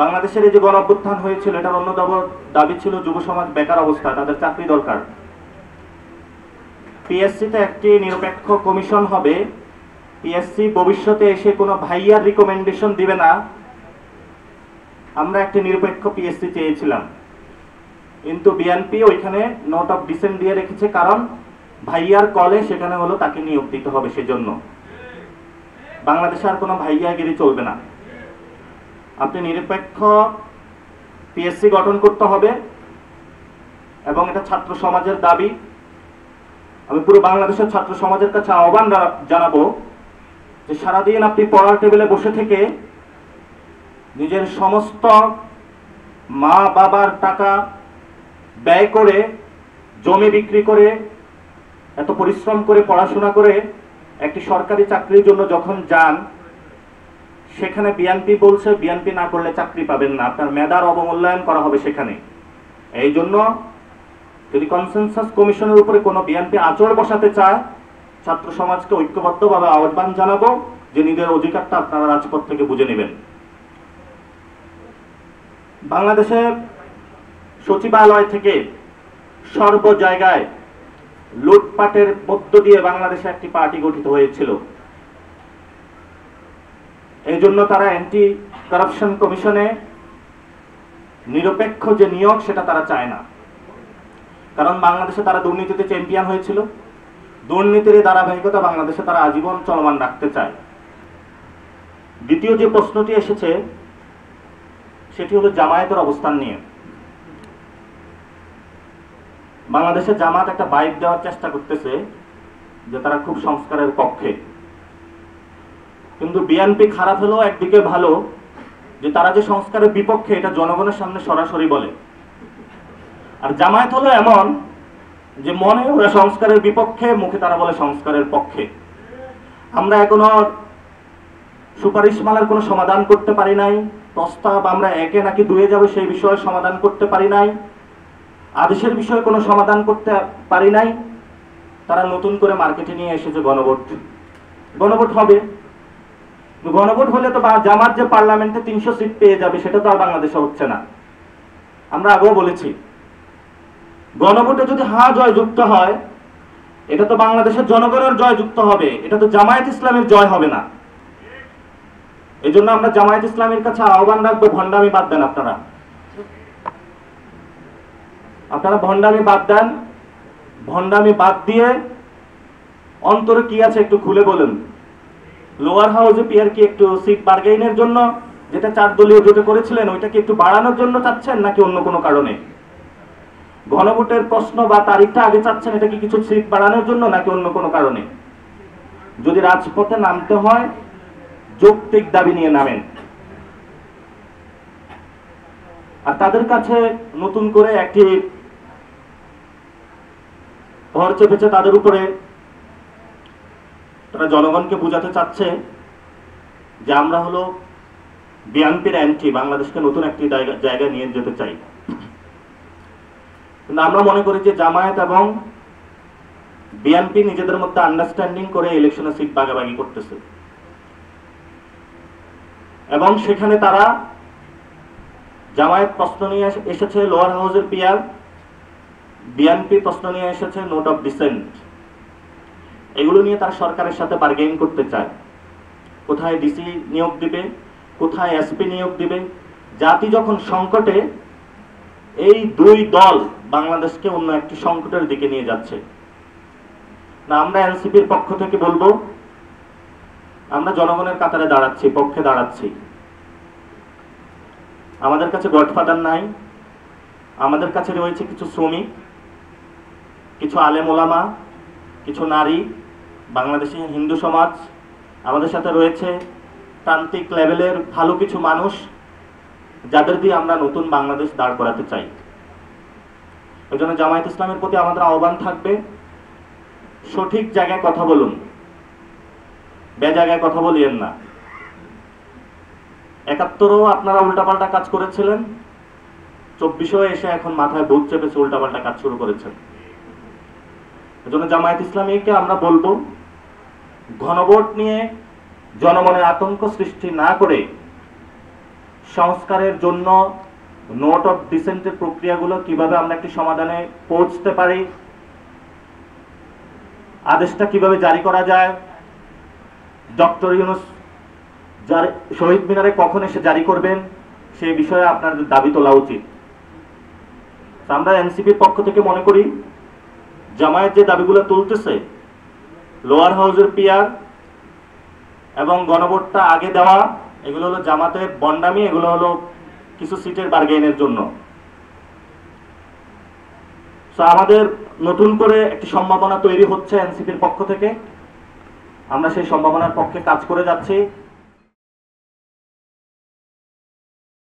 বাংলাদেশের এই যে গণ অভ্যুত্থান হয়েছিল, এটার অন্য দাবি ছিল যুব সমাজ বেকার অবস্থা, তাদের চাকরি দরকার। পিএসসিতে একটি নিরপেক্ষ কমিশন হবে। পিএসসি ভবিষ্যতে এসে কোনো ভাইয়ার রিকমেন্ডেশন দিবে না। আমরা একটি নিরপেক্ষ পিএসসি চেয়েছিলাম, কিন্তু বিএনপি ওইখানে নোট অফ ডিসেন্ট দিয়ে রেখেছে, কারণ ভাইয়ার কলে সেখানে হলো তাকে নিয়োগ দিতে হবে। সেজন্য বাংলাদেশে আর কোনো ভাইয়াগিরি চলবে না। আপনি নিরপেক্ষ পিএসসি গঠন করতে হবে, এবং এটা ছাত্র সমাজের দাবি। আমি পুরো বাংলাদেশের ছাত্র সমাজের কাছে আহ্বান জানাবো যে সারাদিন আপনি পড়ার টেবিলে বসে থেকে নিজের সমস্ত মা বাবার টাকা ব্যয় করে, জমি বিক্রি করে, এত পরিশ্রম করে পড়াশোনা করে একটি সরকারি চাকরির জন্য যখন যান, সেখানে বিএনপি বলছে বিএনপি না করলে চাকরি পাবেন না, আপনার মেধার অবমূল্যায়ন করা হবে সেখানে। এই জন্য যদি কনসেনসাস কমিশনের উপরে কোনো বিএনপি আঁচড় বসাতে চায়, ছাত্র সমাজকে ঐক্যবদ্ধভাবে আহ্বান জানাবো যে নিজের অধিকারটা আপনারা রাজপথ থেকে বুঝে নেবেন। বাংলাদেশের সচিবালয় থেকে সর্ব জায়গায় লুটপাটের মধ্য দিয়ে বাংলাদেশে একটি পার্টি গঠিত হয়েছিল। এই জন্য তারা অ্যান্টি কারাপশন কমিশনে নিরপেক্ষ যে নিয়োগ সেটা তারা চায় না, কারণ বাংলাদেশে তারা দুর্নীতিতে চ্যাম্পিয়ন হয়েছিল। দুর্নীতির ধারাবাহিকতা বাংলাদেশে তারা আজীবন চলমান রাখতে চায়। দ্বিতীয় যে প্রশ্নটি এসেছে সেটি হলো জামায়াতের অবস্থান নিয়ে। বাংলাদেশে জামাত একটা বাইক দেওয়ার চেষ্টা করতেছে যে তারা খুব সংস্কারের পক্ষে, কিন্তু বিএনপি খারাপ হলেও একদিকে ভালো যে তারা যে সংস্কারের বিপক্ষে এটা জনগণের সামনে সরাসরি বলে। আর জামায়াত হলো এমন যে মনে ওরা সংস্কারের বিপক্ষে, মুখে তারা বলে সংস্কারের পক্ষে। আমরা এখনো সুপারিশমালার কোনো সমাধান করতে পারি নাই, প্রস্তাব আমরা একে নাকি দুয়ে যাবে সেই বিষয়ে সমাধান করতে পারি নাই, আদেশের বিষয়ে কোনো সমাধান করতে পারি নাই। তারা নতুন করে মার্কেটে নিয়ে এসেছে গণভোট। গণভোট হবে, গণভোট হলে তো জামাত যে পার্লামেন্টে 300 সিট পেয়ে যাবে সেটা তো আর বাংলাদেশে হচ্ছে না। আমরা আগেও বলেছি, গণভোটে যদি হ্যাঁ জয় যুক্ত হয়, এটা তো বাংলাদেশের জনগণের জয় যুক্ত হবে, এটা তো জামায়াত ইসলামের জয় হবে না। এই জন্য আমরা জামায়াত ইসলামের কাছে আহ্বান রাখবো, ভণ্ডামি বাদ দেন। আপনারা ভণ্ডামি বাদ দেন। ভণ্ডামি বাদ দিয়ে অন্তরে কি আছে একটু খুলে বলেন। লোয়ার হাউসে পিয়ার কি একটু সিট বার্গেইনের জন্য, যেটা 4 দলীয় জোটে করেছিলেন, ওইটা কি একটু বাড়ানোর জন্য চাচ্ছেন নাকি অন্য কোনো কারণে? গণভোটের প্রশ্ন বা তারিখটা আগে চাচ্ছেন, এটা কি কিছু সিট বাড়ানোর জন্য নাকি অন্য কোনো কারণে? যদি রাজপথে নামতে হয় যৌক্তিক দাবি নিয়ে নামেন। আর তাদের কাছে নতুন করে একটি ভর চেপেছে তাদের উপরে। তারা জনগণকে বোঝাতে চাচ্ছে যে আমরা হলো বিএনপির অ্যান্টি, বাংলাদেশকে নতুন একটি জায়গায় নিয়ে যেতে চাই। কিন্তু আমরা মনে করি যে জামায়াত এবং বিএনপি নিজেদের মধ্যে আন্ডারস্ট্যান্ডিং করে ইলেকশনে সিট ভাগাভাগি করতেছে, এবং সেখানে তারা জামায়াত প্রশ্ন নিয়ে এসেছে লোয়ার হাউসের পিয়ার, বিএনপি প্রশ্ন নিয়ে এসেছে নোট অফ ডিসেন্ট। এগুলো নিয়ে তারা সরকারের সাথে বার্গেইন করতে চায়। কোথায় ডিসি নিয়োগ দিবে, কোথায় এসপি নিয়োগ দিবে। জাতি যখন সংকটে, এই দুই দল বাংলাদেশকে অন্য একটি সংকটের দিকে নিয়ে যাচ্ছে না। আমরা এনসিপির পক্ষ থেকে বলবো, আমরা জনগণের কাতারে দাঁড়াচ্ছি, পক্ষে দাঁড়াচ্ছি। আমাদের কাছে গডফাদার নাই, আমাদের কাছে রয়েছে কিছু শ্রমিক, কিছু আলেম ওলামা, কিছু নারী, বাংলাদেশি হিন্দু সমাজ, আমাদের সাথে রয়েছে প্রান্তিক লেভেলের ভালো কিছু মানুষ, যাদের দিয়ে আমরা নতুন বাংলাদেশ দাঁড় করাতে চাই। ওই জন্য জামায়াত ইসলামের প্রতি আমাদের আহ্বান থাকবে, সঠিক জায়গায় কথা বলুন, বেজায়গায় কথা বলিয়েন না। 71-ও আপনারা উল্টাপাল্টা কাজ করেছিলেন, 24-ও এসে এখন মাথায় ভূত চেপেছে উল্টাপাল্টা কাজ শুরু করেছেন। এজন্য জামায়াত ইসলামীকে আমরা বলবো, গণভোট নিয়ে জনমনে আতঙ্ক সৃষ্টি না করে সংস্কারের জন্য নোট অফ ডিসেন্টের প্রক্রিয়াগুলো কিভাবে আমরা একটি সমাধানে পৌঁছতে পারি, আদেশটা কিভাবে জারি করা যায়, ডক্টর ইউনূস শহীদ মিনারে কখন এসে জারি করবেন, সেই বিষয়ে আপনাদের দাবি তোলা উচিত। আমরা এনসিপির পক্ষ থেকে মনে করি জামায়াত যে দাবিগুলো তুলতেছে, লোয়ার হাউসের পিয়ার এবং গণভোটটা আগে দেওয়া, এগুলো হলো জামাতের বন্ডামি, এগুলো হলো কিছু সিটের বার্গেইনের জন্য। আমাদের নতুন করে একটি সম্ভাবনা তৈরি হচ্ছে এনসিপির পক্ষ থেকে, আমরা সেই সম্ভাবনার পক্ষে কাজ করে যাচ্ছি।